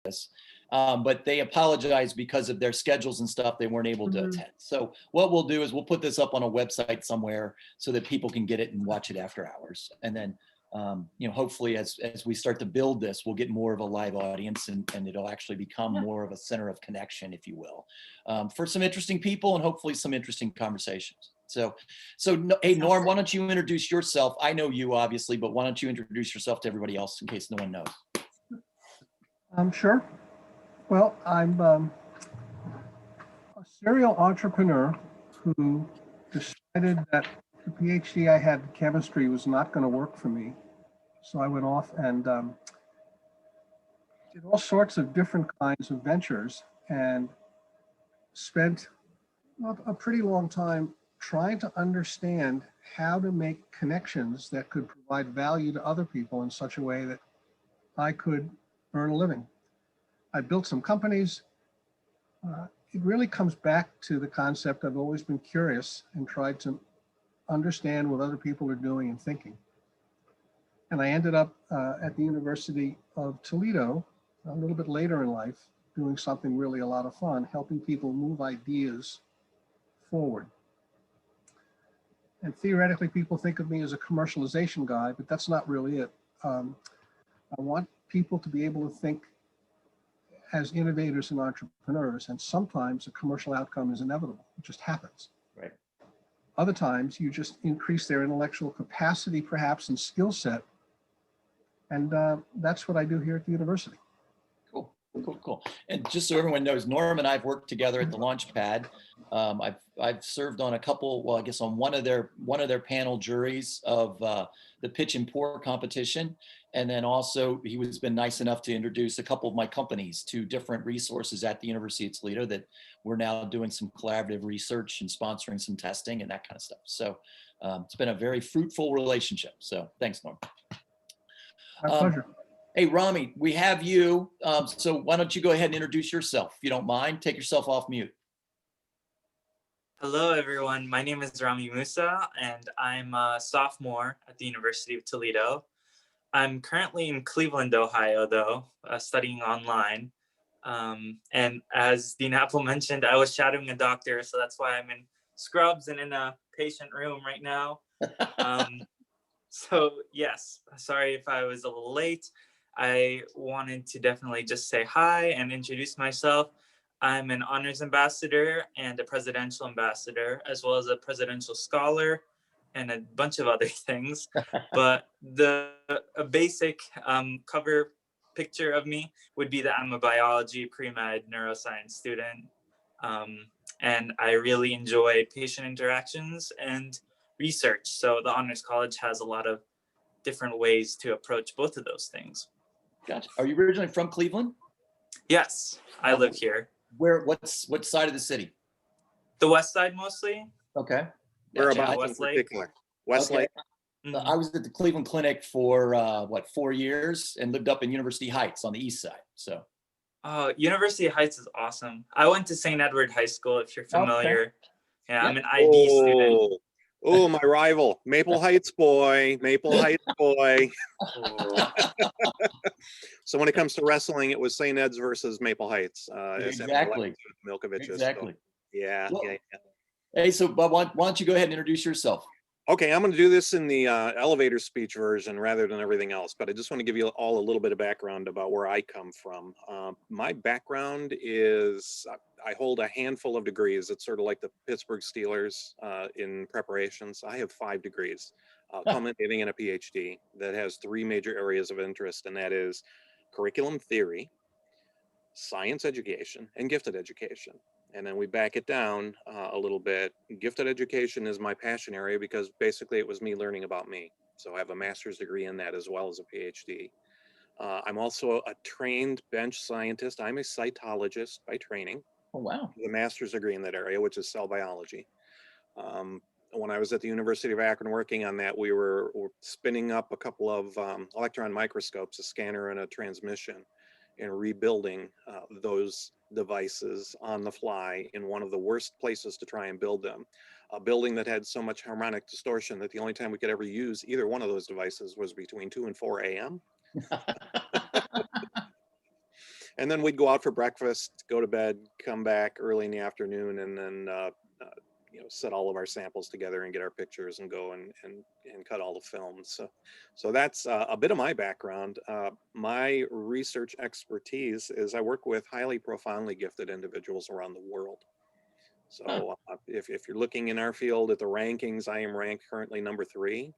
this. But they apologize because of their schedules and stuff. They weren't able to attend. So what we'll do is we'll put this up on a website somewhere so that people can get it and watch it after hours. And then, hopefully as we start to build this, we'll get more of a live audience and it'll actually become more of a center of connection, if you will, for some interesting people and hopefully some interesting conversations. So hey, Norm, why don't you introduce yourself? I know you obviously, but why don't you introduce yourself to everybody else in case no one knows? Sure. Well, I'm a serial entrepreneur who decided that the PhD I had in chemistry was not going to work for me. So I went off and did all sorts of different kinds of ventures and spent a pretty long time trying to understand how to make connections that could provide value to other people in such a way that I could earn a living. I built some companies. It really comes back to the concept I've always been curious and tried to understand what other people are doing and thinking. And I ended up at the University of Toledo a little bit later in life, doing something really a lot of fun, helping people move ideas forward. And theoretically, people think of me as a commercialization guy, but that's not really it. I want people to be able to think as innovators and entrepreneurs, and sometimes a commercial outcome is inevitable. It just happens. Right. Other times, you just increase their intellectual capacity, perhaps, and skill set. And that's what I do here at the university. Cool. And just so everyone knows, Norm and I've worked together at the Launchpad. I've served on a couple, well, I guess on one of their panel juries of the pitch and pour competition. And then also he has been nice enough to introduce a couple of my companies to different resources at the University of Toledo that we're now doing some collaborative research and sponsoring some testing and that kind of stuff. So it's been a very fruitful relationship. So thanks, Norm. My pleasure. Hey, Rami, we have you. So why don't you go ahead and introduce yourself, if you don't mind. Take yourself off mute. Hello, everyone. My name is Rami Musa, and I'm a sophomore at the University of Toledo. I'm currently in Cleveland, Ohio, though, studying online. And as Dean Apple mentioned, I was shadowing a doctor, so that's why I'm in scrubs and in a patient room right now. So yes, sorry if I was a little late. I wanted to definitely just say hi and introduce myself. I'm an honors ambassador and a presidential ambassador, as well as a presidential scholar and a bunch of other things. But a basic cover picture of me would be that I'm a biology pre-med neuroscience student. And I really enjoy patient interactions and research. So the Honors College has a lot of different ways to approach both of those things. Gotcha. Are you originally from Cleveland? Yes, I live here. What side of the city? The west side mostly. Okay. Whereabouts in Westlake. particular? Westlake. Mm-hmm. I was at the Cleveland Clinic for 4 years and lived up in University Heights on the east side. So. University Heights is awesome. I went to St. Edward High School, if you're familiar. Okay. Yeah, I'm an IB student. Oh, my rival, Maple Heights boy, Maple Heights boy. So when it comes to wrestling, it was St. Ed's versus Maple Heights. Exactly. Milkovich. Exactly. So, yeah. Hey, so Bob, why don't you go ahead and introduce yourself? Okay, I'm going to do this in the elevator speech version rather than everything else, but I just want to give you all a little bit of background about where I come from. My background is I hold a handful of degrees. It's sort of like the Pittsburgh Steelers in preparations. I have 5 degrees, culminating in a PhD that has 3 major areas of interest, and that is curriculum theory, science education, and gifted education. And then we back it down a little bit. Gifted education is my passion area because basically it was me learning about me. So I have a master's degree in that as well as a PhD. I'm also a trained bench scientist. I'm a cytologist by training. Oh, wow. With a master's degree in that area, which is cell biology. When I was at the University of Akron working on that, we were spinning up a couple of electron microscopes, a scanner and a transmission, and rebuilding those devices on the fly in one of the worst places to try and build them. A building that had so much harmonic distortion that the only time we could ever use either one of those devices was between 2 and 4 a.m. And then we'd go out for breakfast, go to bed, come back early in the afternoon, and then set all of our samples together and get our pictures and go and cut all the films. So that's a bit of my background. My research expertise is I work with highly profoundly gifted individuals around the world. So if you're looking in our field at the rankings, I am ranked currently number 3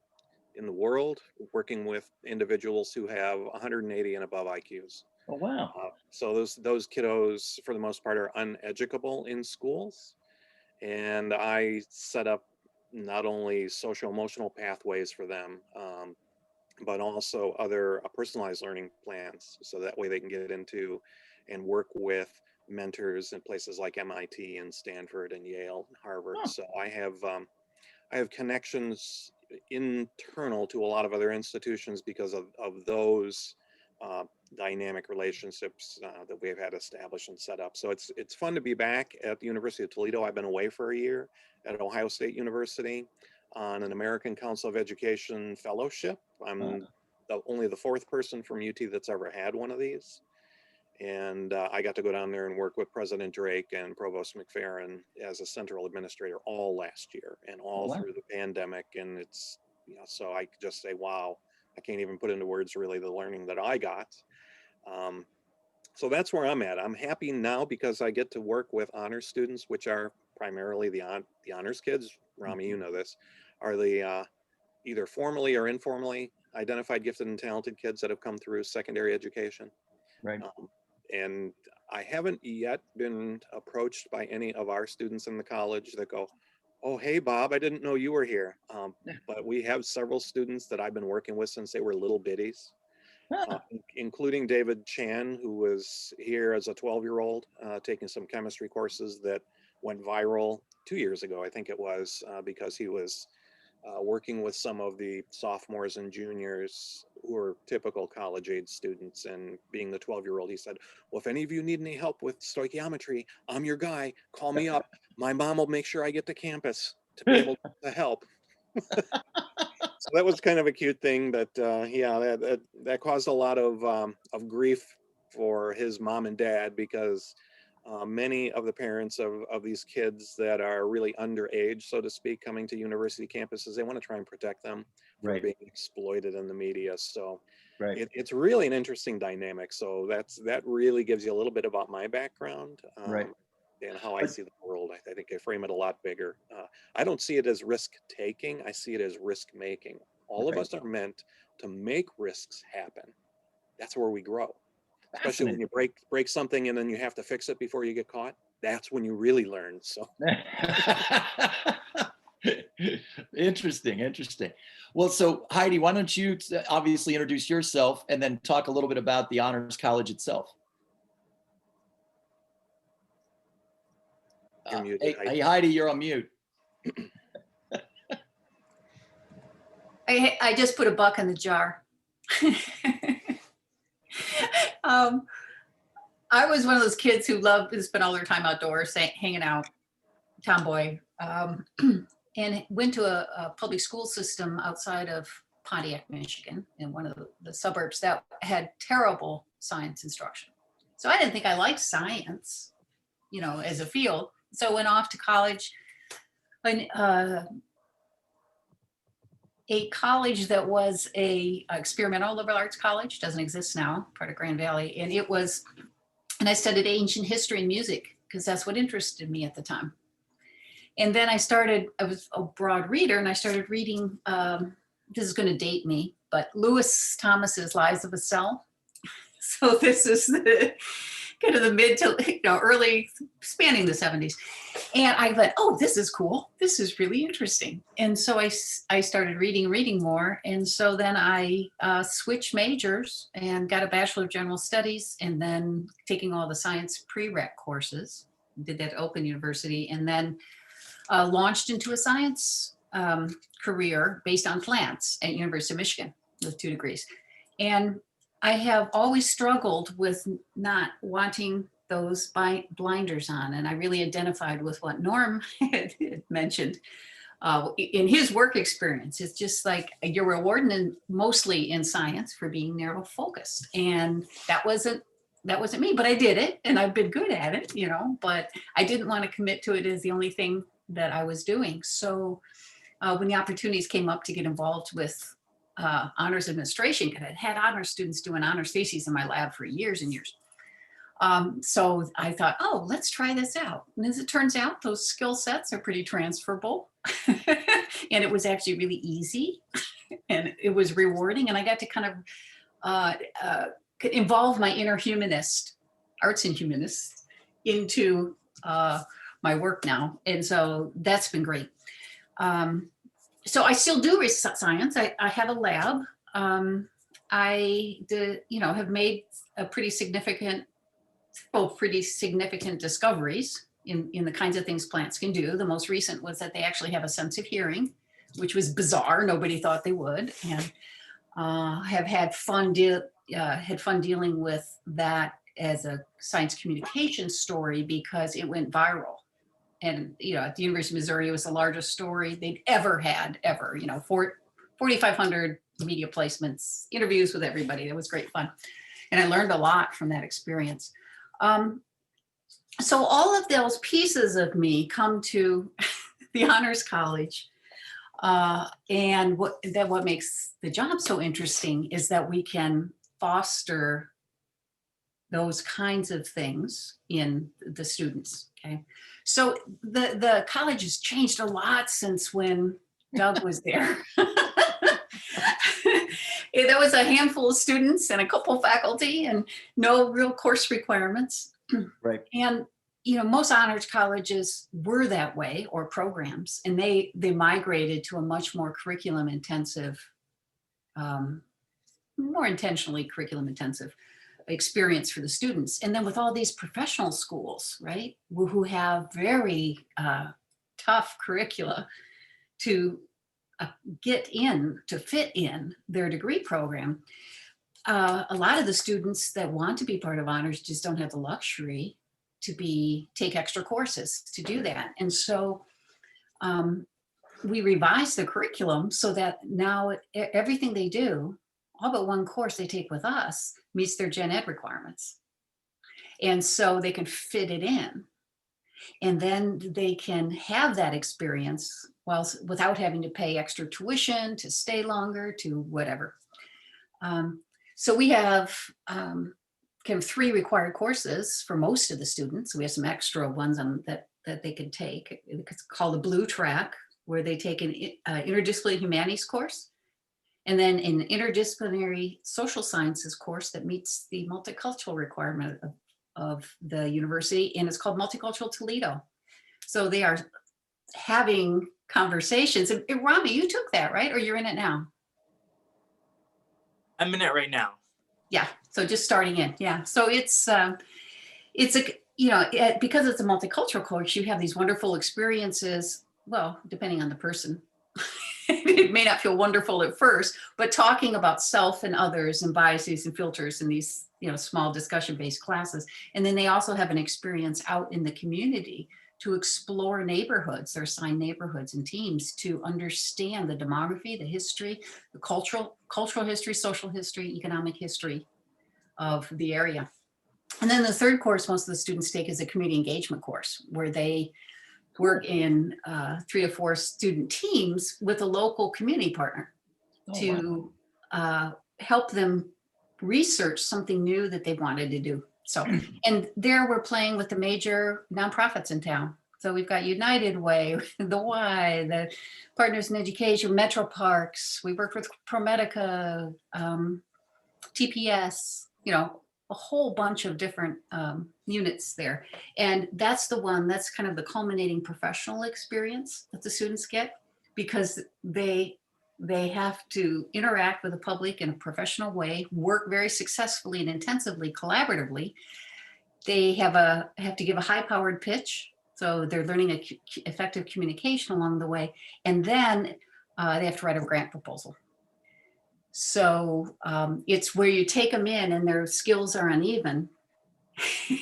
in the world, working with individuals who have 180 and above IQs. Oh, wow. So those kiddos, for the most part, are uneducable in schools. And I set up not only social emotional pathways for them, but also other personalized learning plans. So that way they can get into and work with mentors in places like MIT and Stanford and Yale and Harvard. Huh. So I have connections internal to a lot of other institutions because of those dynamic relationships that we've had established and set up. So it's fun to be back at the University of Toledo. I've been away for a year at Ohio State University on an American Council of Education fellowship. I'm only the 4th person from UT that's ever had one of these. And I got to go down there and work with President Drake and Provost McFerrin as a central administrator all last year and all through the pandemic. And it's, so I just say, wow, I can't even put into words really the learning that I got. So that's where I'm at. I'm happy now because I get to work with honors students, which are primarily the honors kids. Rami, you know this, are the either formally or informally identified gifted and talented kids that have come through secondary education. Right. And I haven't yet been approached by any of our students in the college that go, oh, hey, Bob, I didn't know you were here. But we have several students that I've been working with since they were little bitties, including David Chan, who was here as a 12-year-old taking some chemistry courses that went viral 2 years ago, I think it was, because he was working with some of the sophomores and juniors who are typical college-age students. And being the 12-year-old, he said, well, if any of you need any help with stoichiometry, I'm your guy. Call me up. My mom will make sure I get to campus to be able to help. So that was kind of a cute thing, but that caused a lot of grief for his mom and dad, because many of the parents of these kids that are really underage, so to speak, coming to university campuses, they want to try and protect them from being exploited in the media. So it's really an interesting dynamic. So that really gives you a little bit about my background and how I see the world. I think I frame it a lot bigger. I don't see it as risk taking. I see it as risk making. All of us are meant to make risks happen. That's where we grow. Especially when you break something and then you have to fix it before you get caught. That's when you really learn. So interesting. Well, so Heidi, why don't you obviously introduce yourself and then talk a little bit about the Honors College itself. You're muted, hey, Heidi, you're on mute. I just put $1 in the jar. I was one of those kids who loved to spend all their time outdoors, hanging out, tomboy, and went to a public school system outside of Pontiac, Michigan, in one of the suburbs that had terrible science instruction. So I didn't think I liked science, as a field. So I went off to college, a college that was a experimental liberal arts college, doesn't exist now, part of Grand Valley. And I studied ancient history and music because that's what interested me at the time. And then I was a broad reader, and I started reading, this is going to date me, but Lewis Thomas's Lives of a Cell. So this is the kind of the mid to early, spanning the 70s. And I thought, oh, this is cool. This is really interesting. And so I started reading more. And so then I switched majors and got a Bachelor of General Studies, and then taking all the science prereq courses, did that at Open University, and then launched into a science career based on plants at University of Michigan with 2 degrees. And I have always struggled with not wanting those blinders on. And I really identified with what Norm had mentioned in his work experience. It's just like you're rewarded mostly in science for being narrow focused. And that wasn't that wasn't me, but I did it and I've been good at it, you know, but I didn't want to commit to it as the only thing that I was doing. So when the opportunities came up to get involved with honors administration, because I'd had honors students doing honors theses in my lab for years and years. So I thought, oh, let's try this out. And as it turns out, those skill sets are pretty transferable. And it was actually really easy and it was rewarding. And I got to kind of involve my inner humanist, arts and humanist, into my work now. And so that's been great. So I still do science. I have a lab. I have made a pretty significant discoveries in the kinds of things plants can do. The most recent was that they actually have a sense of hearing, which was bizarre. Nobody thought they would, and have had fun dealing with that as a science communication story because it went viral. And, you know, at the University of Missouri, it was the largest story they'd ever had, you know, 4,500 media placements, interviews with everybody. It was great fun. And I learned a lot from that experience. So all of those pieces of me come to the Honors College. And what makes the job so interesting is that we can foster those kinds of things in the students, okay? So the college has changed a lot since when Doug was there. There was a handful of students and a couple faculty and no real course requirements. Right. And, you know, most honors colleges were that way, or programs, and they migrated to a much more curriculum intensive, more intentionally curriculum intensive experience for the students. And then with all these professional schools, right, who have very tough curricula to get in, to fit in their degree program, a lot of the students that want to be part of honors just don't have the luxury to take extra courses to do that. And so we revised the curriculum so that now everything they do, all but one course they take with us, meets their gen ed requirements. And so they can fit it in. And then they can have that experience without having to pay extra tuition, to stay longer, to whatever. So we have kind of 3 required courses for most of the students. We have some extra ones that they can take. It's called the Blue Track, where they take an interdisciplinary humanities course, and then an interdisciplinary social sciences course that meets the multicultural requirement of the university, and it's called Multicultural Toledo. So they are having conversations. And Rami, you took that, right? Or you're in it now? I'm in it right now. Yeah, so just starting in, yeah. So it's a, you know, because it's a multicultural course, you have these wonderful experiences, well, depending on the person. It may not feel wonderful at first, but talking about self and others and biases and filters in these, you know, small discussion-based classes. And then they also have an experience out in the community to explore neighborhoods, their assigned neighborhoods and teams, to understand the demography, the history, the cultural history, social history, economic history of the area. And then the third course most of the students take is a community engagement course, where they work in 3 to 4 student teams with a local community partner to help them research something new that they wanted to do. So, and there we're playing with the major nonprofits in town. So we've got United Way, the Y, the Partners in Education, Metro Parks. We worked with ProMedica, TPS, you know, a whole bunch of different units there. And that's kind of the culminating professional experience that the students get, because they have to interact with the public in a professional way, work very successfully and intensively, collaboratively. They have to give a high-powered pitch, so they're learning effective communication along the way, and then they have to write a grant proposal. So it's where you take them in and their skills are uneven,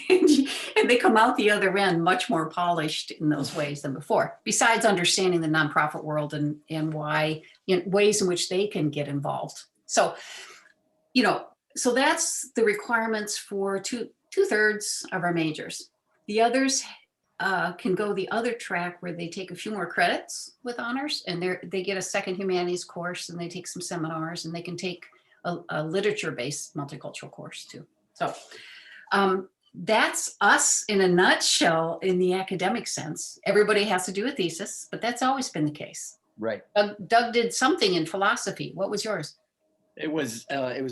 and they come out the other end much more polished in those ways than before, besides understanding the nonprofit world and why, ways in which they can get involved. So, you know, So that's the requirements for two-thirds of our majors. The others can go the other track where they take a few more credits with honors, and they get a second humanities course, and they take some seminars, and they can take a literature-based multicultural course too. So that's us in a nutshell in the academic sense. Everybody has to do a thesis, but that's always been the case. Right. Doug did something in philosophy. What was yours? It was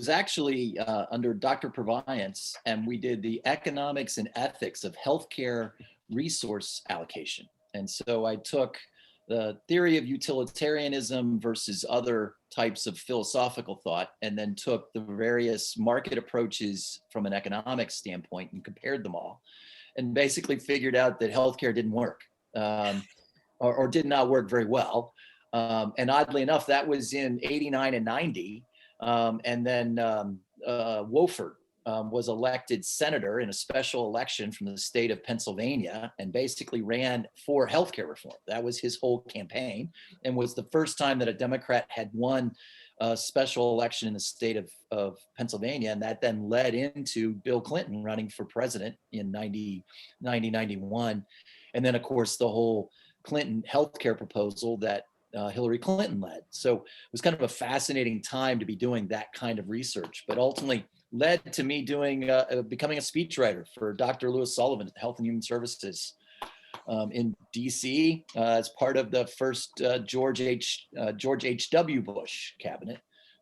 actually under Dr. Purviance, and we did the economics and ethics of healthcare resource allocation. And so I took the theory of utilitarianism versus other types of philosophical thought, and then took the various market approaches from an economic standpoint and compared them all, and basically figured out that healthcare didn't work, or did not work very well. And oddly enough, that was in 89 and 90. And then Wofford was elected senator in a special election from the state of Pennsylvania, and basically ran for healthcare reform. That was his whole campaign, and was the first time that a Democrat had won a special election in the state of Pennsylvania. And that then led into Bill Clinton running for president in 91. And then, of course, the whole Clinton healthcare proposal that Hillary Clinton led. So it was kind of a fascinating time to be doing that kind of research, but ultimately led to me becoming a speechwriter for Dr. Lewis Sullivan at Health and Human Services in DC as part of the first George H.W. Bush cabinet,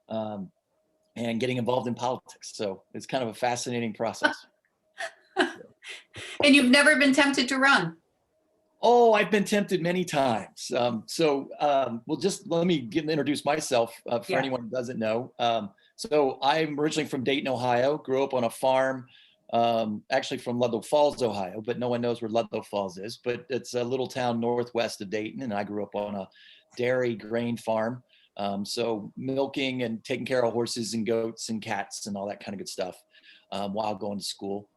and getting involved in politics. So it's kind of a fascinating process. And you've never been tempted to run? Oh, I've been tempted many times. Well, just let me introduce myself for anyone who doesn't know. So I'm originally from Dayton, Ohio, grew up on a farm, actually from Ludlow Falls, Ohio, but no one knows where Ludlow Falls is, but it's a little town northwest of Dayton. And I grew up on a dairy grain farm. So milking and taking care of horses and goats and cats and all that kind of good stuff while going to school.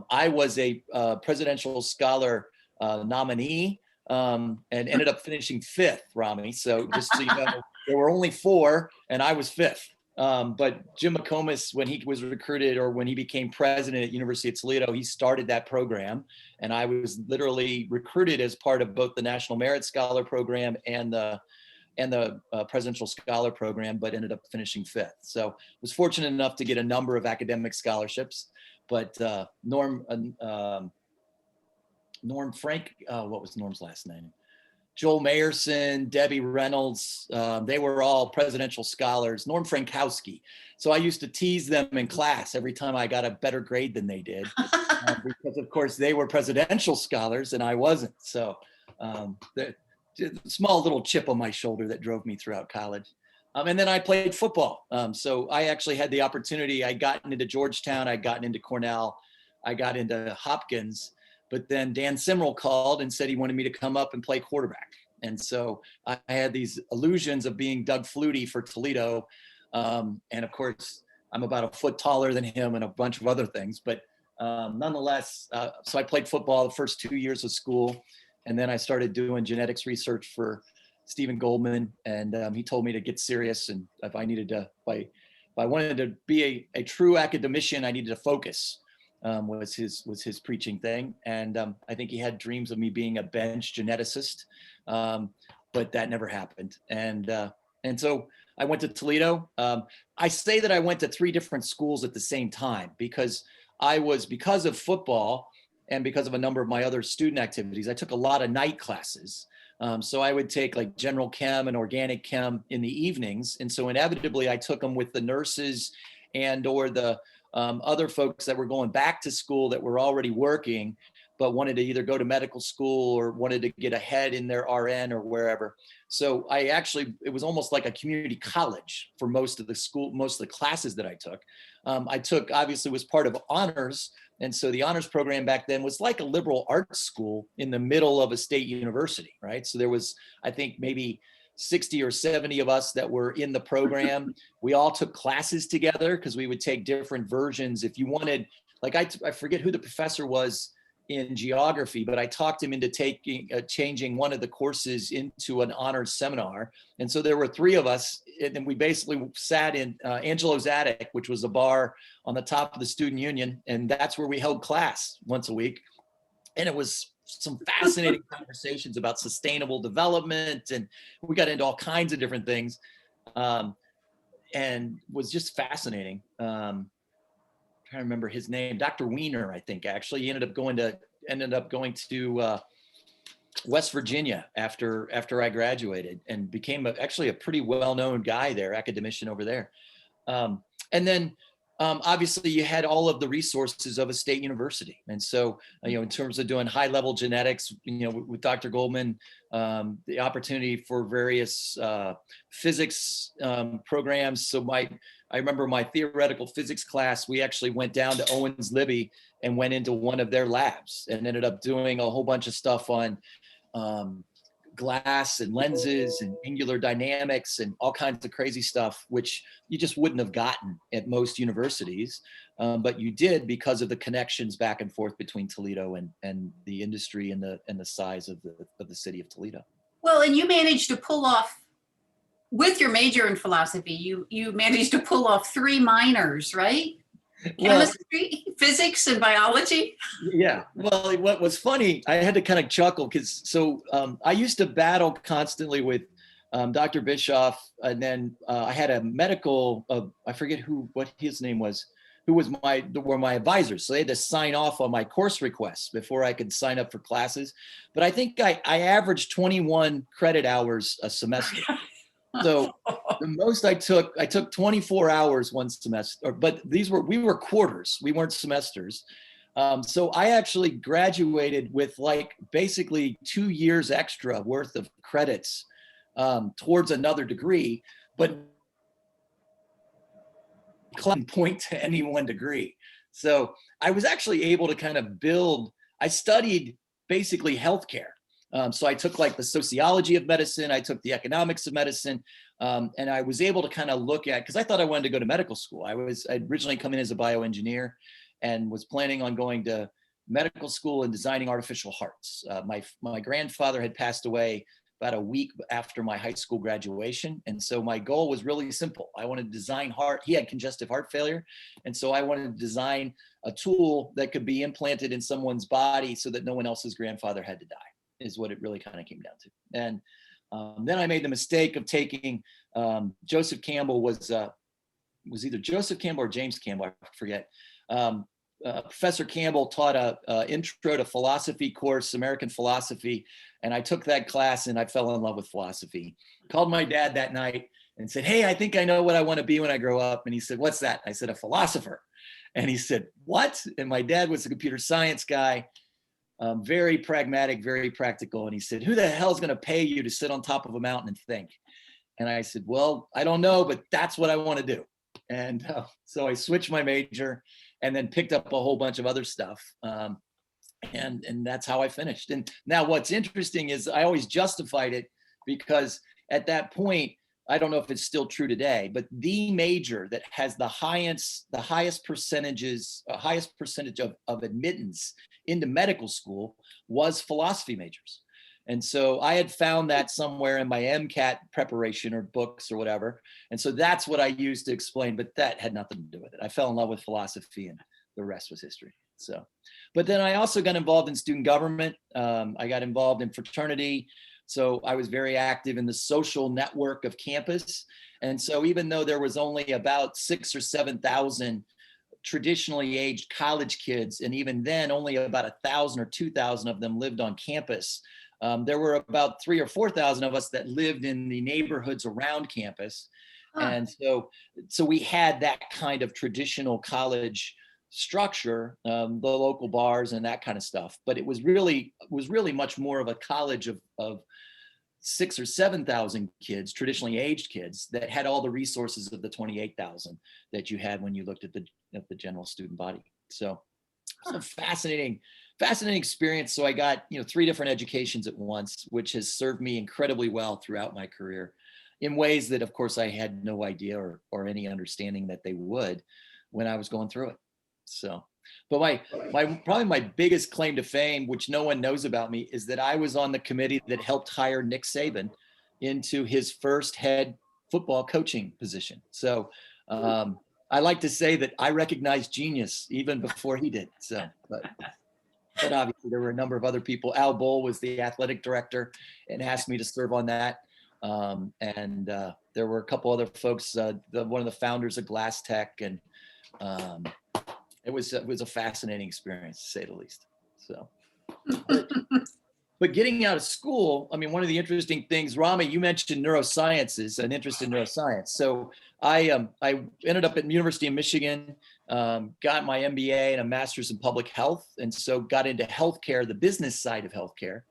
I was a presidential scholar nominee, and ended up finishing 5th, Rami. So just so you know, there were only 4 and I was 5th. But Jim McComas, when he was recruited, or when he became president at University of Toledo, he started that program. And I was literally recruited as part of both the National Merit Scholar Program and the Presidential Scholar Program, but ended up finishing 5th. So was fortunate enough to get a number of academic scholarships, but Norm Frank, what was Norm's last name? Joel Mayerson, Debbie Reynolds, they were all presidential scholars. Norm Frankowski. So I used to tease them in class every time I got a better grade than they did, because of course they were presidential scholars and I wasn't. So the small little chip on my shoulder that drove me throughout college. And then I played football. So I actually had the opportunity. I'd gotten into Georgetown, I'd gotten into Cornell, I got into Hopkins. But then Dan Simrell called and said he wanted me to come up and play quarterback. And so I had these illusions of being Doug Flutie for Toledo. And of course, I'm about a foot taller than him and a bunch of other things. But nonetheless, so I played football the first 2 years of school. And then I started doing genetics research for Stephen Goldman. And he told me to get serious. And if I needed to, if I wanted to be a true academician, I needed to focus. Was his preaching thing. And I think he had dreams of me being a bench geneticist, but that never happened. And so I went to Toledo. I say that I went to 3 different schools at the same time because of football and because of a number of my other student activities, I took a lot of night classes. So I would take like general chem and organic chem in the evenings. And so inevitably I took them with the nurses and or the other folks that were going back to school that were already working, but wanted to either go to medical school or wanted to get ahead in their RN or wherever. So it was almost like a community college for most of the classes that I took. Obviously was part of honors. And so the honors program back then was like a liberal arts school in the middle of a state university, right? So there was, I think, maybe 60 or 70 of us that were in the program. We all took classes together because we would take different versions. If you wanted, like I forget who the professor was in geography, but I talked him into changing one of the courses into an honors seminar. And so there were 3 of us and we basically sat in Angelo's attic, which was a bar on the top of the student union. And that's where we held class once a week. And it was some fascinating conversations about sustainable development. And we got into all kinds of different things. And was just fascinating. Trying to remember his name, Dr. Weiner, I think. Actually, he ended up going to West Virginia after I graduated, and became actually a pretty well-known guy there, academician over there. And then obviously you had all of the resources of a state university. And so, in terms of doing high-level genetics, with Dr. Goldman, the opportunity for various physics programs. So I remember my theoretical physics class, we actually went down to Owens-Libby and went into one of their labs and ended up doing a whole bunch of stuff on glass and lenses and angular dynamics and all kinds of crazy stuff, which you just wouldn't have gotten at most universities. But you did because of the connections back and forth between Toledo and the industry and the size of the city of Toledo. Well, and you managed to pull off, with your major in philosophy, you managed to pull off 3 minors, right? Chemistry, physics, and biology. Yeah. Well, what was funny, I had to kind of chuckle because I used to battle constantly with Dr. Bischoff, and then I had a medical, I forget what his name was, who were my advisors. So they had to sign off on my course requests before I could sign up for classes. But I think I averaged 21 credit hours a semester. So the most I took 24 hours one semester, but we were quarters, we weren't semesters. So I actually graduated with basically 2 years extra worth of credits towards another degree, but couldn't point to any one degree. So I was actually able to kind of I studied basically healthcare. So I took the sociology of medicine, I took the economics of medicine, and I was able to kind of look at, because I thought I wanted to go to medical school. I'd originally come in as a bioengineer and was planning on going to medical school and designing artificial hearts. My grandfather had passed away about a week after my high school graduation. And so my goal was really simple. I wanted to design he had congestive heart failure. And so I wanted to design a tool that could be implanted in someone's body so that no one else's grandfather had to die, is what it really kind of came down to. And then I made the mistake of taking Joseph Campbell was either Joseph Campbell or James Campbell, I forget. Professor Campbell taught a intro to philosophy course, American philosophy. And I took that class and I fell in love with philosophy. Called my dad that night and said, "Hey, I think I know what I want to be when I grow up." And he said, "What's that?" I said, "A philosopher." And he said, "What?" And my dad was a computer science guy. Very pragmatic, very practical. And he said, "Who the hell is going to pay you to sit on top of a mountain and think?" And I said, "Well, I don't know, but that's what I want to do." And so I switched my major and then picked up a whole bunch of other stuff. And that's how I finished. And now what's interesting is I always justified it because at that point, I don't know if it's still true today, but the major that has the highest percentage of admittance into medical school was philosophy majors. And so I had found that somewhere in my MCAT preparation or books or whatever. And so that's what I used to explain, but that had nothing to do with it. I fell in love with philosophy and the rest was history. So, but then I also got involved in student government. I got involved in fraternity. So I was very active in the social network of campus. And so even though there was only about 6,000 or 7,000 traditionally aged college kids, and even then only about 1,000 or 2,000 of them lived on campus, there were about 3,000 or 4,000 of us that lived in the neighborhoods around campus. And so we had that kind of traditional college structure, the local bars and that kind of stuff. But it was really much more of a college of 6,000 or 7,000 kids, traditionally aged kids, that had all the resources of the 28,000 that you had when you looked at the general student body. So it's a fascinating experience. So I got 3 different educations at once, which has served me incredibly well throughout my career in ways that, of course, I had no idea or any understanding that they would when I was going through it. So, but probably my biggest claim to fame, which no one knows about me, is that I was on the committee that helped hire Nick Saban into his first head football coaching position. So I like to say that I recognized genius even before he did. So, but obviously there were a number of other people. Al Bull was the athletic director and asked me to serve on that. And there were a couple other folks, one of the founders of Glass Tech, and it was a fascinating experience, to say the least. So, but getting out of school, I mean, one of the interesting things, Rami, you mentioned neurosciences, an interest in neuroscience. So I ended up at the University of Michigan, got my MBA and a master's in public health, and so got into healthcare, the business side of healthcare.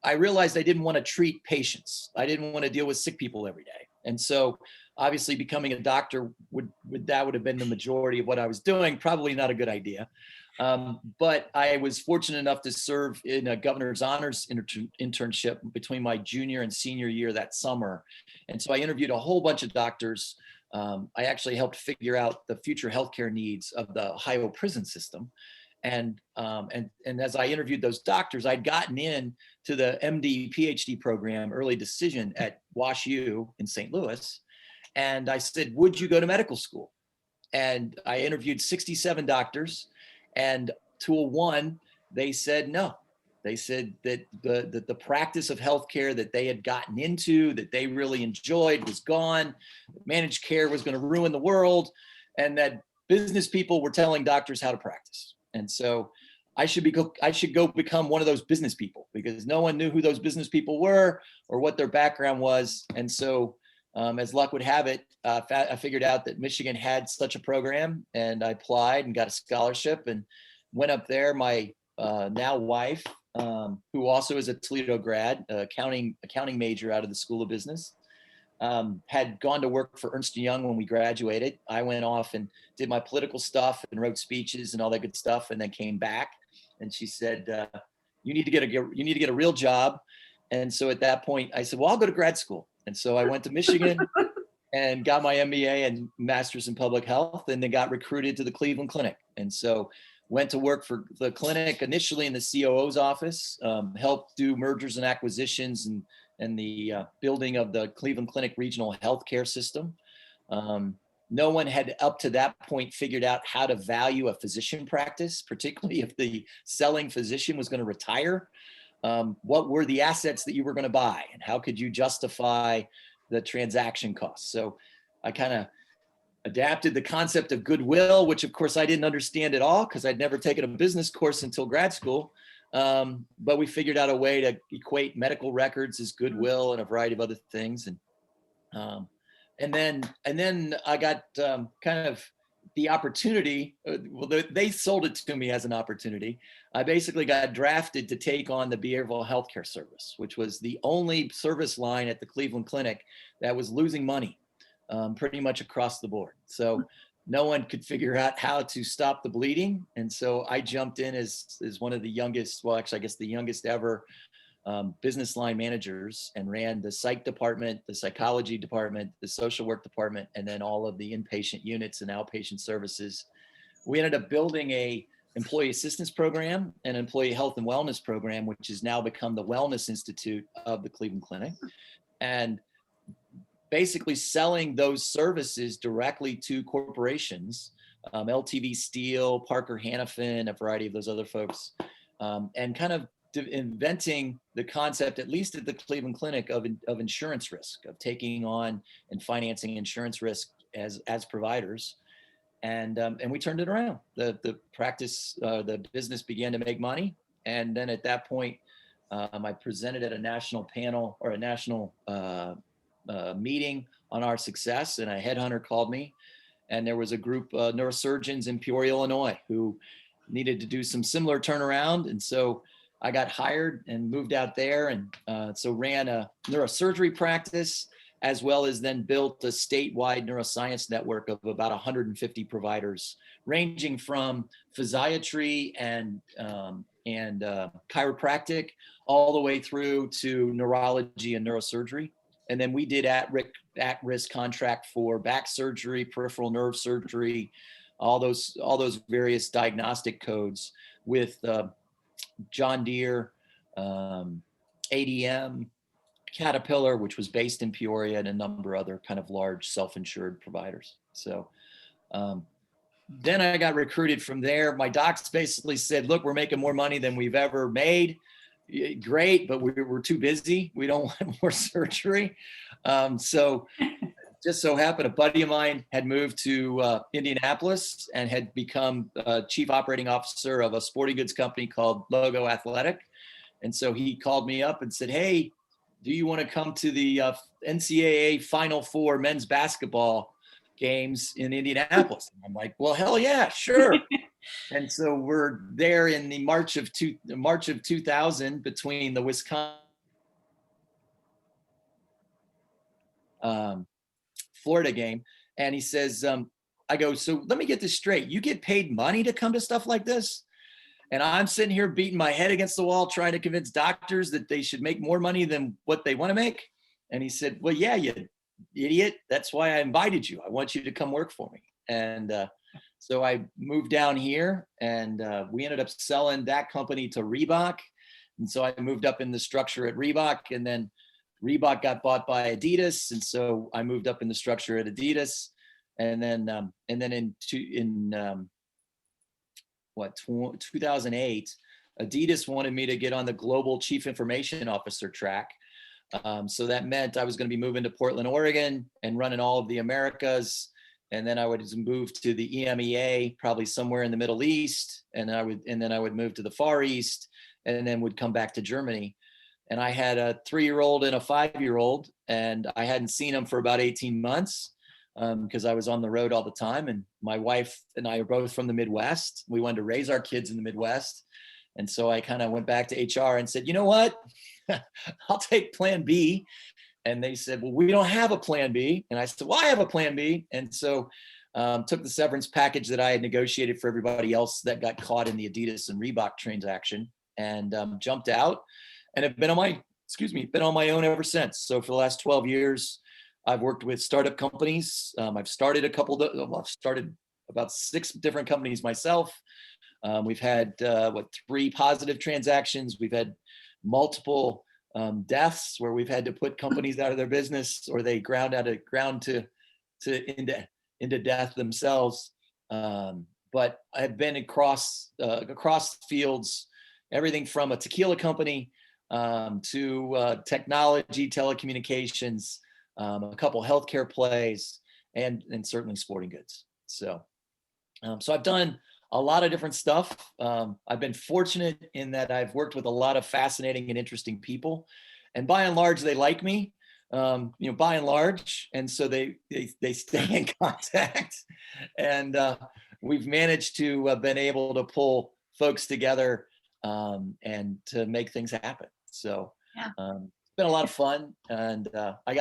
I realized I didn't want to treat patients. I didn't want to deal with sick people every day. And so obviously becoming a doctor would have been the majority of what I was doing. Probably not a good idea. But I was fortunate enough to serve in a governor's honors internship between my junior and senior year that summer. And so I interviewed a whole bunch of doctors. I actually helped figure out the future healthcare needs of the Ohio prison system. And as I interviewed those doctors, I'd gotten in to the MD PhD program, early decision at WashU in St. Louis. And I said, would you go to medical school? And I interviewed 67 doctors, and to a one, they said no. They said that the practice of healthcare that they had gotten into, that they really enjoyed, was gone. Managed care was going to ruin the world, and that business people were telling doctors how to practice. And so I should go become one of those business people, because no one knew who those business people were or what their background was. And so as luck would have it, I figured out that Michigan had such a program, and I applied and got a scholarship and went up there. My now wife, who also is a Toledo grad, accounting major out of the School of Business, had gone to work for Ernst & Young when we graduated. I went off and did my political stuff and wrote speeches and all that good stuff, and then came back. And she said, "You need to get a real job." And so at that point, I said, "Well, I'll go to grad school." And so I went to Michigan and got my MBA and master's in public health, and then got recruited to the Cleveland Clinic. And so went to work for the clinic initially in the COO's office, helped do mergers and acquisitions and the building of the Cleveland Clinic regional healthcare system. No one had up to that point figured out how to value a physician practice, particularly if the selling physician was going to retire. What were the assets that you were going to buy, and how could you justify the transaction costs? So I kind of adapted the concept of goodwill, which of course I didn't understand at all because I'd never taken a business course until grad school. But we figured out a way to equate medical records as goodwill and a variety of other things. And then I got kind of the opportunity. Well, they sold it to me as an opportunity. I basically got drafted to take on the behavioral healthcare service, which was the only service line at the Cleveland Clinic that was losing money pretty much across the board. So no one could figure out how to stop the bleeding. And so I jumped in as one of the youngest, well, actually, I guess the youngest ever business line managers, and ran the psych department, the psychology department, the social work department, and then all of the inpatient units and outpatient services. We ended up building a employee assistance program and employee health and wellness program, which has now become the Wellness Institute of the Cleveland Clinic. And basically selling those services directly to corporations, LTV Steel, Parker Hannifin, a variety of those other folks, and kind of inventing the concept, at least at the Cleveland Clinic, of insurance risk, of taking on and financing insurance risk as providers. And we turned it around. The practice, the business began to make money. And then at that point, I presented at a national panel or a national meeting on our success, and a headhunter called me, and there was a group of neurosurgeons in Peoria, Illinois, who needed to do some similar turnaround. And so I got hired and moved out there, and so ran a neurosurgery practice, as well as then built a statewide neuroscience network of about 150 providers, ranging from physiatry and chiropractic all the way through to neurology and neurosurgery. And then we did at-risk contract for back surgery, peripheral nerve surgery, all those various diagnostic codes with John Deere, ADM, Caterpillar, which was based in Peoria, and a number of other kind of large self-insured providers. So then I got recruited from there. My docs basically said, look, we're making more money than we've ever made. Great, but we're too busy. We don't want more surgery. So just so happened, a buddy of mine had moved to Indianapolis and had become chief operating officer of a sporting goods company called Logo Athletic. And so he called me up and said, hey, do you want to come to the NCAA Final Four men's basketball games in Indianapolis? And I'm like, well, hell yeah, sure. And so we're there in the March of 2000 between the Wisconsin, Florida game. And he says, I go, so let me get this straight. You get paid money to come to stuff like this? And I'm sitting here beating my head against the wall, trying to convince doctors that they should make more money than what they want to make. And he said, well, yeah, you idiot. That's why I invited you. I want you to come work for me. And so I moved down here, and we ended up selling that company to Reebok. And so I moved up in the structure at Reebok, and then Reebok got bought by Adidas. And so I moved up in the structure at Adidas. And then in 2008, Adidas wanted me to get on the global chief information officer track. So that meant I was going to be moving to Portland, Oregon, and running all of the Americas. And then I would move to the EMEA, probably somewhere in the Middle East. And then I would move to the Far East, and then would come back to Germany. And I had a 3-year-old and a 5-year-old, and I hadn't seen them for about 18 months. Because I was on the road all the time, and my wife and I are both from the Midwest. We wanted to raise our kids in the Midwest. And so I kind of went back to HR and said, you know what, I'll take plan B. And they said, well, we don't have a plan B. And I said, well, I have a plan B. And so took the severance package that I had negotiated for everybody else that got caught in the Adidas and Reebok transaction, and jumped out, and have been on my own ever since. So for the last 12 years, I've worked with startup companies. I've started about 6 different companies myself. We've had 3 positive transactions. We've had multiple deaths where we've had to put companies out of their business, or they ground into death themselves. But I've been across fields, everything from a tequila company to technology, telecommunications, a couple healthcare plays, and certainly sporting goods. So I've done a lot of different stuff. I've been fortunate in that I've worked with a lot of fascinating and interesting people, and by and large, they like me, by and large. And so they stay in contact, and we've managed to been able to pull folks together and to make things happen. So yeah. It's been a lot of fun, and I've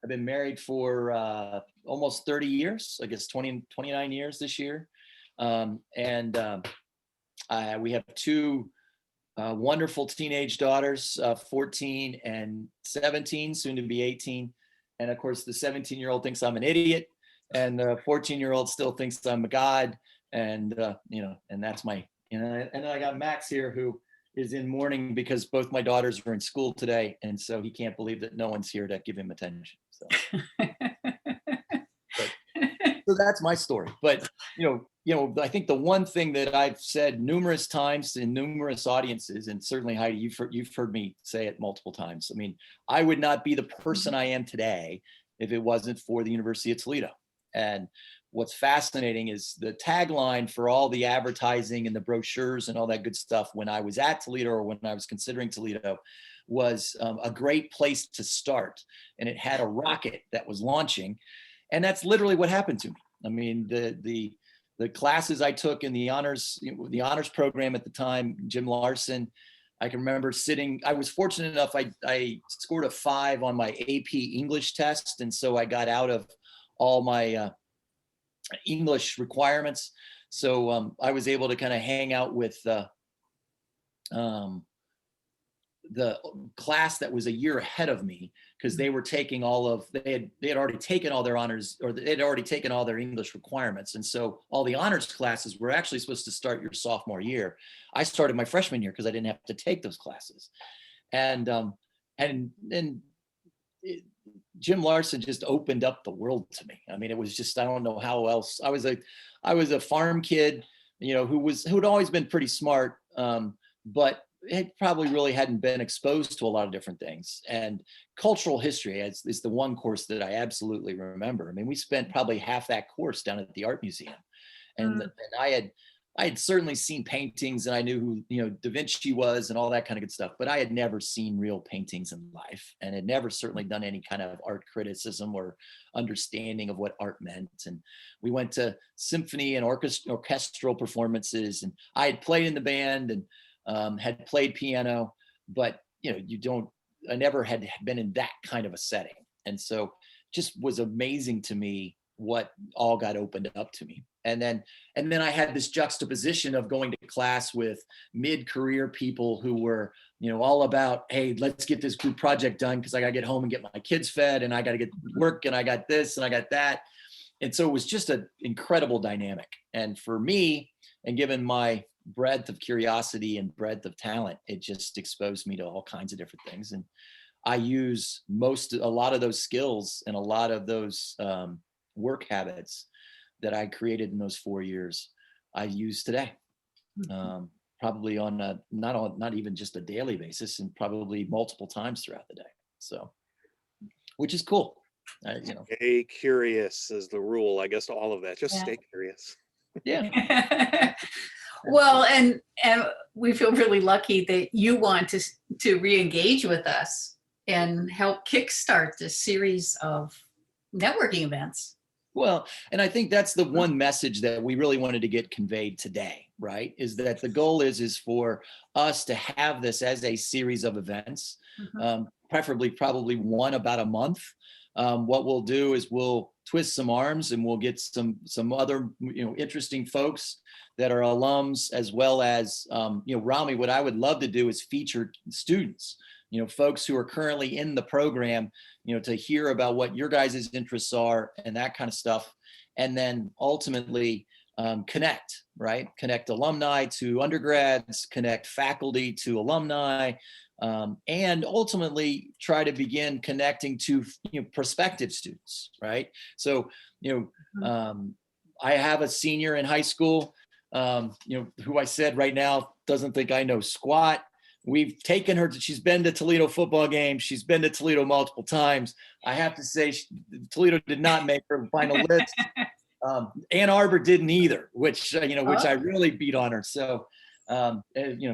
been married for almost 30 years, I guess 29 years this year. We have 2 wonderful teenage daughters, 14 and 17, soon to be 18. And of course, the 17-year-old thinks I'm an idiot, and the 14-year-old still thinks I'm a god. And, and that's and I got Max here, who is in mourning because both my daughters are in school today. And so he can't believe that no one's here to give him attention. So, so that's my story. But, I think the one thing that I've said numerous times in numerous audiences, and certainly Heidi, you've heard me say it multiple times. I mean, I would not be the person I am today if it wasn't for the University of Toledo. And what's fascinating is the tagline for all the advertising and the brochures and all that good stuff when I was at Toledo, or when I was considering Toledo, was a great place to start. And it had a rocket that was launching. And that's literally what happened to me. I mean, the classes I took in the honors program at the time, Jim Larson, I can remember I was fortunate enough, I scored a 5 on my AP English test. And so I got out of all my English requirements. So I was able to kind of hang out with the class that was a year ahead of me, because they were taking they had already taken all their honors, or they had already taken all their English requirements. And so all the honors classes were actually supposed to start your sophomore year. I started my freshman year because I didn't have to take those classes. And Jim Larson just opened up the world to me. I mean, it was just, I don't know how else. I was a farm kid, who'd always been pretty smart, but it probably really hadn't been exposed to a lot of different things. And cultural history is the one course that I absolutely remember. I mean, we spent probably half that course down at the art museum, and I had certainly seen paintings, and I knew who, Da Vinci was and all that kind of good stuff, but I had never seen real paintings in life, and had never certainly done any kind of art criticism or understanding of what art meant. And we went to symphony and orchestral performances, and I had played in the band and had played piano, but I never had been in that kind of a setting. And so just was amazing to me what all got opened up to me. And then I had this juxtaposition of going to class with mid-career people who were, all about, hey, let's get this group project done because I got to get home and get my kids fed, and I got to get work, and I got this and I got that. And so it was just an incredible dynamic. And for me, and given my breadth of curiosity and breadth of talent, it just exposed me to all kinds of different things. And I use a lot of those skills and a lot of those work habits that I created in those 4 years, I use today, probably on not even just a daily basis, and probably multiple times throughout the day. So, which is cool. Stay curious is the rule, I guess, to all of that. Just stay curious. Yeah. Well, and we feel really lucky that you want to re-engage with us and help kickstart this series of networking events. Well, and I think that's the one message that we really wanted to get conveyed today, right? Is that the goal is for us to have this as a series of events, preferably probably one about a month. What we'll do is we'll twist some arms, and we'll get some other interesting folks that are alums, as well as Rami. What I would love to do is feature students, folks who are currently in the program, to hear about what your guys' interests are and that kind of stuff. And then ultimately connect, right? Connect alumni to undergrads, connect faculty to alumni, and ultimately try to begin connecting to prospective students, right? So, I have a senior in high school, who I said right now doesn't think I know squat. We've taken her she's been to Toledo football games. She's been to Toledo multiple times. I have to say, Toledo did not make her final list. Ann Arbor didn't either, which I really beat on her. So,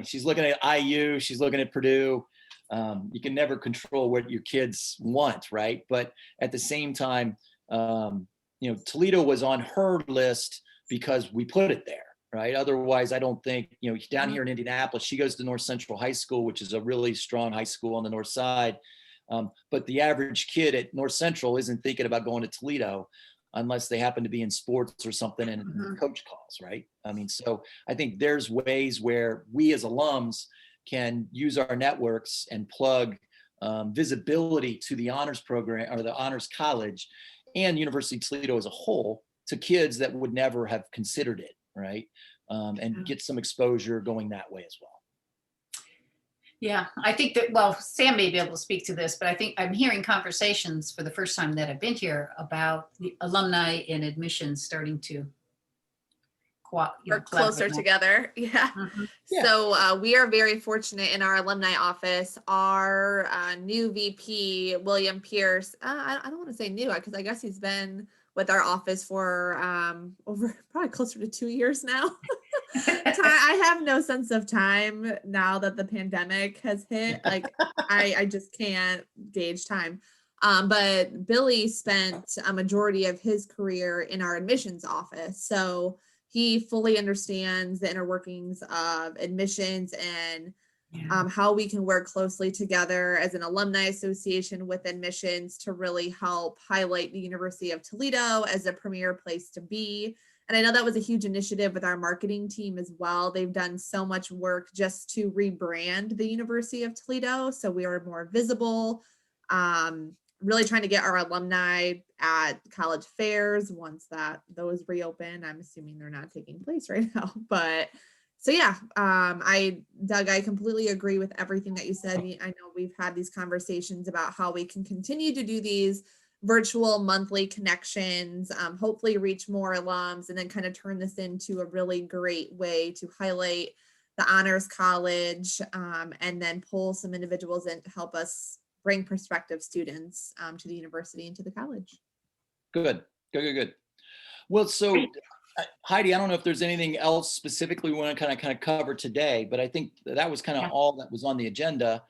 she's looking at IU, she's looking at Purdue. You can never control what your kids want, right? But at the same time, Toledo was on her list because we put it there. Right. Otherwise, I don't think, down here in Indianapolis, she goes to North Central High School, which is a really strong high school on the north side. But the average kid at North Central isn't thinking about going to Toledo unless they happen to be in sports or something and the coach calls. Right. I mean, so I think there's ways where we as alums can use our networks and plug visibility to the honors program or the honors college and University of Toledo as a whole to kids that would never have considered it. Right. And get some exposure going that way as well. Yeah, I think that, well, Sam may be able to speak to this, but I think I'm hearing conversations for the first time that I've been here about the alumni and admissions starting to work closer together. Yeah. Yeah. So we are very fortunate in our alumni office. Our new VP, William Pierce, I don't want to say new because I guess he's been with our office for over probably closer to 2 years now. I have no sense of time now that the pandemic has hit. Like I just can't gauge time. But Billy spent a majority of his career in our admissions office. So he fully understands the inner workings of admissions and how we can work closely together as an alumni association with admissions to really help highlight the University of Toledo as a premier place to be. And I know that was a huge initiative with our marketing team as well. They've done so much work just to rebrand the University of Toledo, so we are more visible. Really trying to get our alumni at college fairs once those reopen. I'm assuming they're not taking place right now, but So yeah, Doug, I completely agree with everything that you said. I know we've had these conversations about how we can continue to do these virtual monthly connections, hopefully reach more alums, and then kind of turn this into a really great way to highlight the Honors College, and then pull some individuals in to help us bring prospective students to the university and to the college. Good. Well, so Heidi, I don't know if there's anything else specifically we want to kind of cover today, but I think that was kind of all that was on the agenda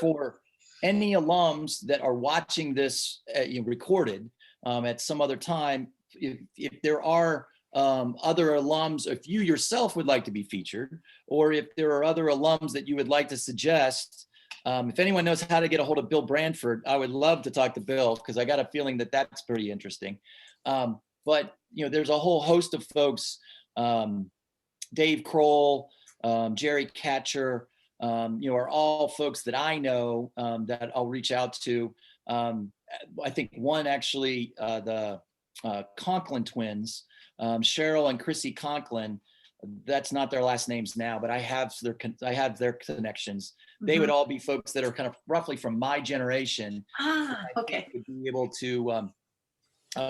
for any alums that are watching this recorded at some other time. If there are other alums, if you yourself would like to be featured, or if there are other alums that you would like to suggest, if anyone knows how to get a hold of Bill Branford, I would love to talk to Bill, because I got a feeling that that's pretty interesting. But there's a whole host of folks, Dave Kroll, Jerry Katcher, are all folks that I know that I'll reach out to. I think one actually, the Conklin twins, Cheryl and Chrissy Conklin. That's not their last names now, but I have their connections. They would all be folks that are kind of roughly from my generation. Okay. Would be able to.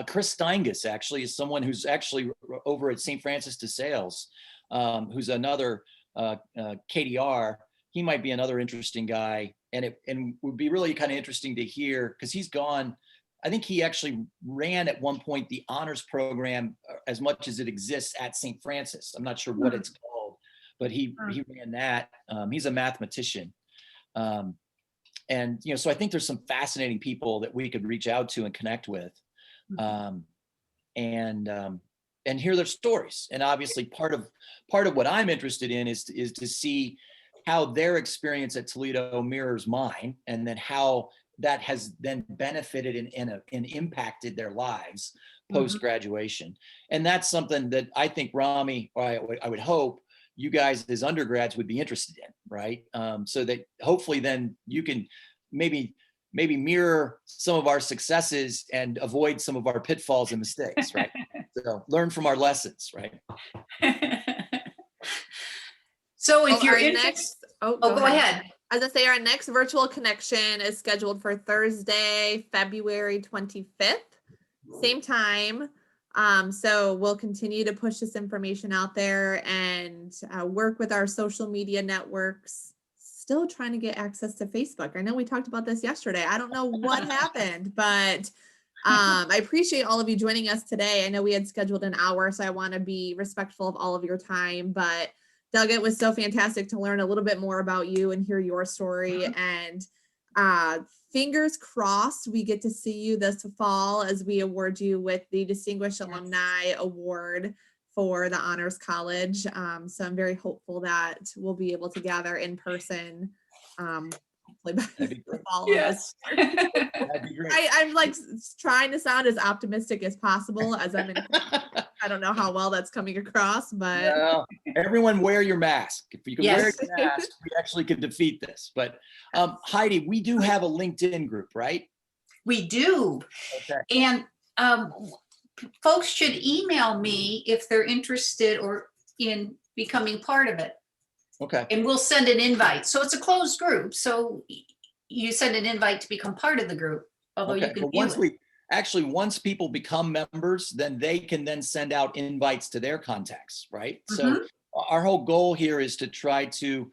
Chris Steingus actually is someone who's actually over at St. Francis de Sales, who's another KDR. He might be another interesting guy, and it would be really kind of interesting to hear, because he's gone. I think he actually ran at one point the honors program as much as it exists at St. Francis. I'm not sure what it's called, but he ran that. He's a mathematician. And so I think there's some fascinating people that we could reach out to and connect with, and hear their stories. And obviously part of what I'm interested in is to see how their experience at Toledo mirrors mine, and then how that has then benefited and impacted their lives post-graduation. And that's something that I think Rami, or I would hope you guys as undergrads would be interested in, right? So that hopefully then you can maybe mirror some of our successes and avoid some of our pitfalls and mistakes, right? So learn from our lessons, right? So if you're interested, go ahead. As I say, our next virtual connection is scheduled for Thursday, February 25th, same time. So we'll continue to push this information out there and work with our social media networks. Still trying to get access to Facebook. I know we talked about this yesterday. I don't know what happened, but I appreciate all of you joining us today. I know we had scheduled an hour, so I want to be respectful of all of your time, but Doug, it was so fantastic to learn a little bit more about you and hear your story. And fingers crossed we get to see you this fall as we award you with the Distinguished Alumni Award for the Honors College. So I'm very hopeful that we'll be able to gather in person. Hopefully by the fall. Yes. That'd be great. I'm like trying to sound as optimistic as possible as I'm in. I don't know how well that's coming across, but no, everyone wear your mask. If you can wear your mask, we actually can defeat this. But Heidi, we do have a LinkedIn group, right? We do. Okay. And folks should email me if they're interested or in becoming part of it. Okay. And we'll send an invite. So it's a closed group. So you send an invite to become part of the group, although you can view it. Once people become members, then they can then send out invites to their contacts, right? So our whole goal here is to try to,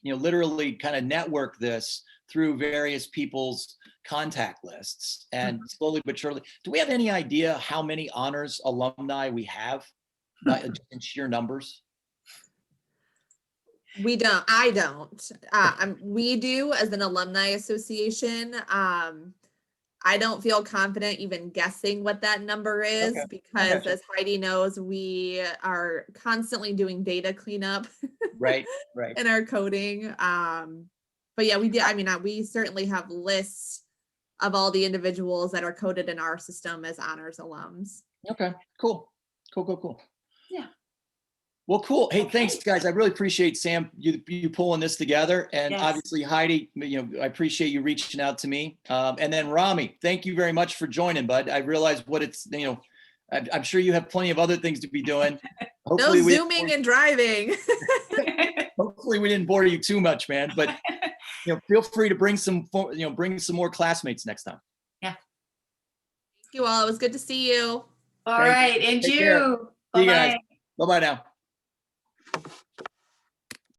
literally kind of network this through various people's contact lists, and slowly but surely. Do we have any idea how many honors alumni we have in sheer numbers? We don't. I don't. We do as an alumni association. I don't feel confident even guessing what that number is, because as Heidi knows, we are constantly doing data cleanup right in our coding. But yeah, we did. I mean, we certainly have lists of all the individuals that are coded in our system as honors alums. Okay, cool. Yeah. Well, cool. Hey, thanks, guys. I really appreciate, Sam, you pulling this together. And obviously, Heidi, I appreciate you reaching out to me. And then Rami, thank you very much for joining, bud. I realize what it's, I'm sure you have plenty of other things to be doing. No Hopefully we, zooming and driving. hopefully we didn't bore you too much, man. But feel free to bring some more classmates next time. Thank you all. It was good to see you. All Thank you. right, and Take care. you. See you guys. Bye-bye. Bye-bye now.